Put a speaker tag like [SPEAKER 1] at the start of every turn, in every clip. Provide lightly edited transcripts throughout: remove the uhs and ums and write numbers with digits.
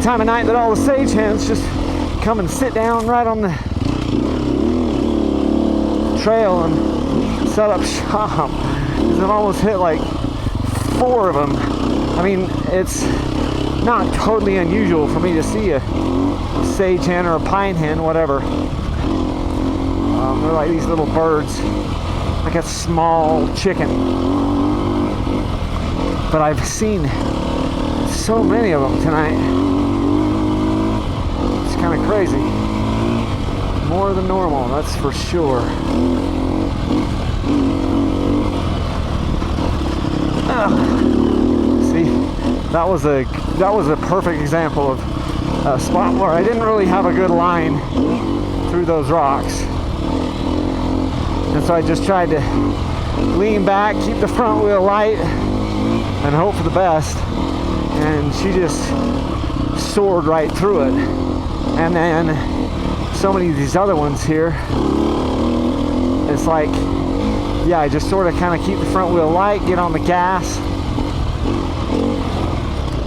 [SPEAKER 1] time of night that all the stagehands just come and sit down right on the trail and set up shop. Because I've almost hit like 4 of them. I mean, it's not totally unusual for me to see a sage hen or a pine hen, whatever. They're like these little birds, like a small chicken. But I've seen so many of them tonight. It's kind of crazy. More than normal, that's for sure. See, that was a perfect example of a spot where I didn't really have a good line through those rocks. And so I just tried to lean back, keep the front wheel light, and hope for the best. And she just soared right through it. And then so many of these other ones here, it's like, yeah, I just sort of kind of keep the front wheel light, get on the gas,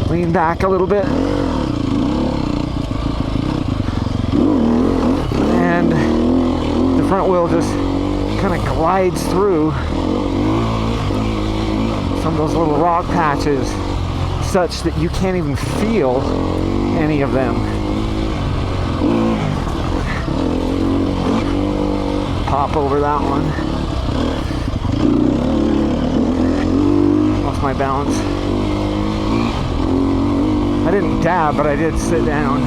[SPEAKER 1] lean back a little bit, and the front wheel just kind of glides through some of those little rock patches such that you can't even feel any of them. Pop over that one. Lost my balance. I didn't dab, but I did sit down.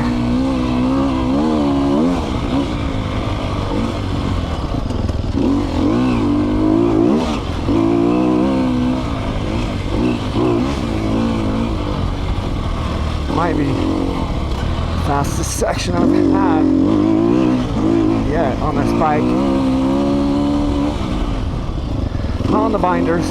[SPEAKER 1] Might be the fastest section I've had yet on this bike. On the binders.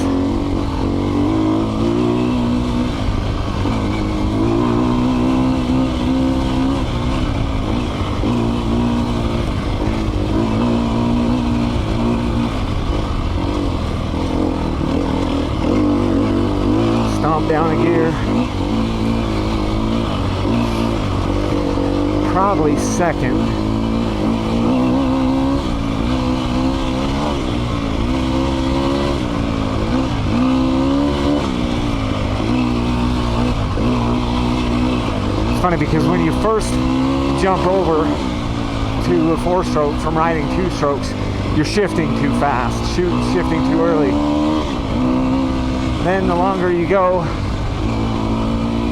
[SPEAKER 1] Stomp down a gear. Probably second. It's funny because when you first jump over to a 4-stroke from riding 2 strokes, you're shifting too fast, shifting too early. Then the longer you go,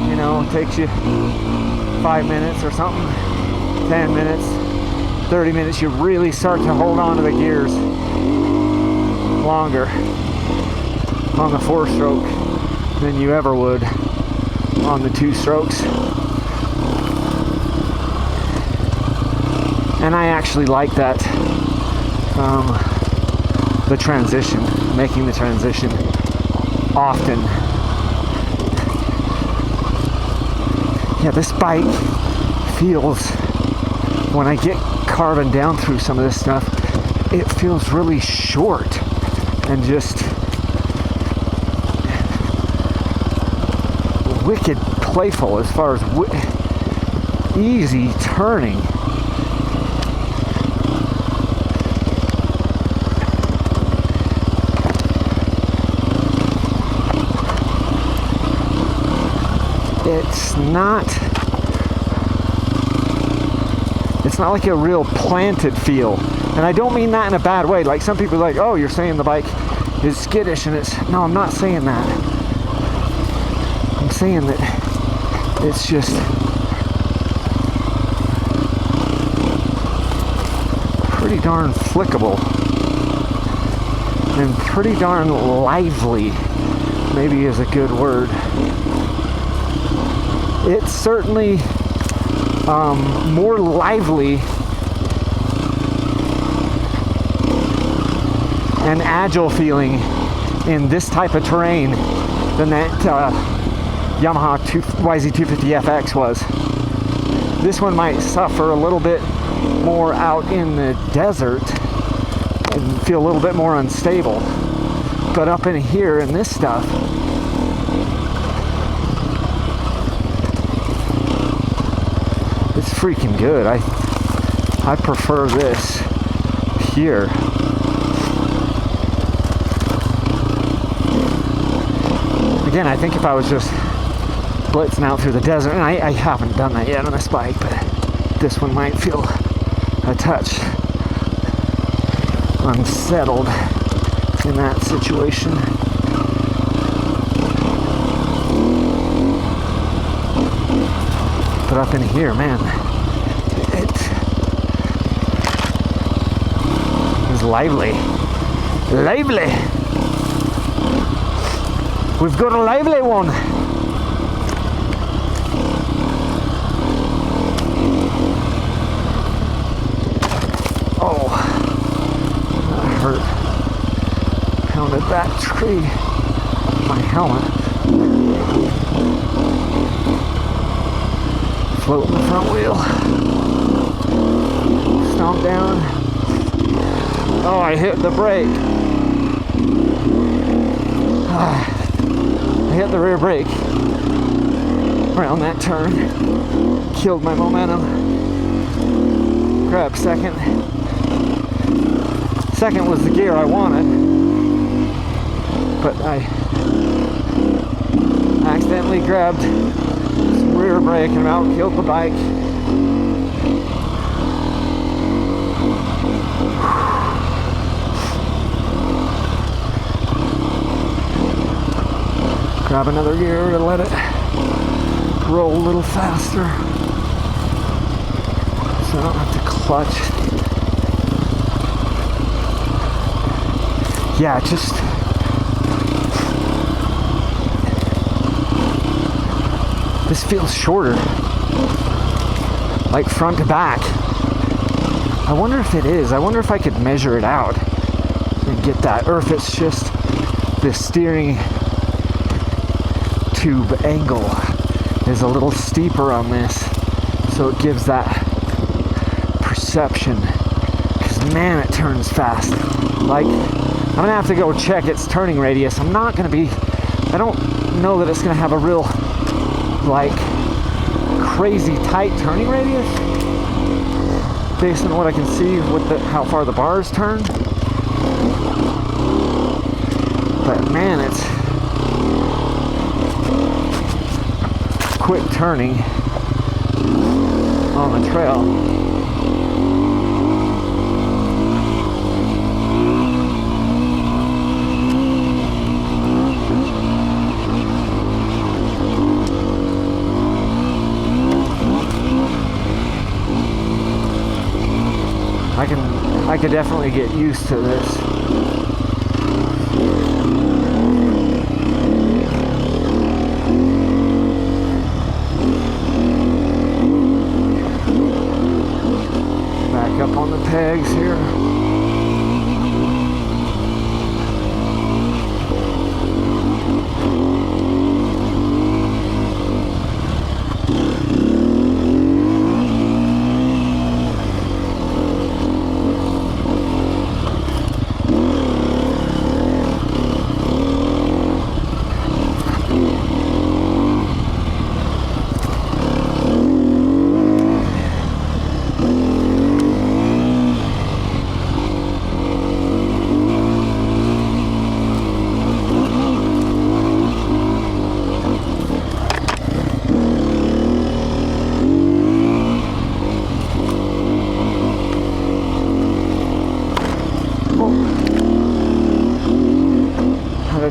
[SPEAKER 1] you know, it takes you 5 minutes or something, 10 minutes, 30 minutes, you really start to hold on to the gears longer on the 4-stroke than you ever would on the 2 strokes. And I actually like that, the transition, making the transition often. Yeah, this bike feels, when I get carving down through some of this stuff, it feels really short and just wicked playful as far as easy turning. It's not like a real planted feel, and I don't mean that in a bad way. Like some people are like, oh, you're saying the bike is skittish, and it's no, I'm not saying that. I'm saying that it's just pretty darn flickable and pretty darn lively, maybe is a good word. It's certainly more lively and agile feeling in this type of terrain than that Yamaha YZ250FX was. This one might suffer a little bit more out in the desert and feel a little bit more unstable. But up in here in this stuff, freaking good. I prefer this here. Again, I think if I was just blitzing out through the desert, and I haven't done that yet on this bike, but this one might feel a touch unsettled in that situation. But up in here, man, it is lively. Lively! We've got a lively one! Oh, that hurt. Pounded that tree. My helmet. Floating the front wheel. Stomp down. Oh, I hit the brake. I hit the rear brake around that turn. Killed my momentum. Grab second. Second was the gear I wanted, but I accidentally grabbed some rear brake and about killed the bike. Grab another gear to let it roll a little faster so I don't have to clutch. Yeah, just this feels shorter, like front to back. I wonder if it is. I wonder if I could measure it out and get that, or if it's just the steering tube angle is a little steeper on this, so it gives that perception. Because man, it turns fast. Like, I'm gonna have to go check its turning radius. I'm not gonna be, I don't know that it's gonna have a real, like, crazy tight turning radius based on what I can see with how far the bars turn. But man, it's quick turning on the trail. I could definitely get used to this. Back up on the pegs here.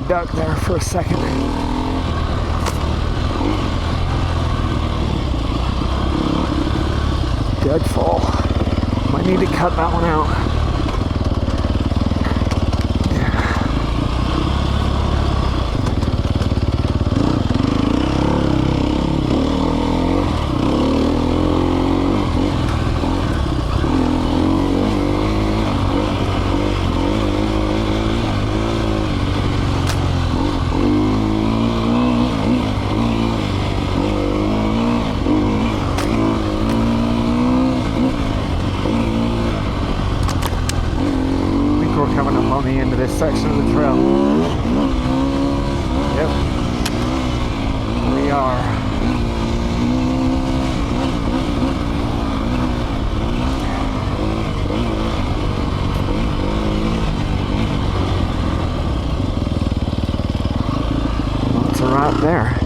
[SPEAKER 1] Duck there for a second. Deadfall. Might need to cut that one out. Section of the trail. Yep, we are. right there.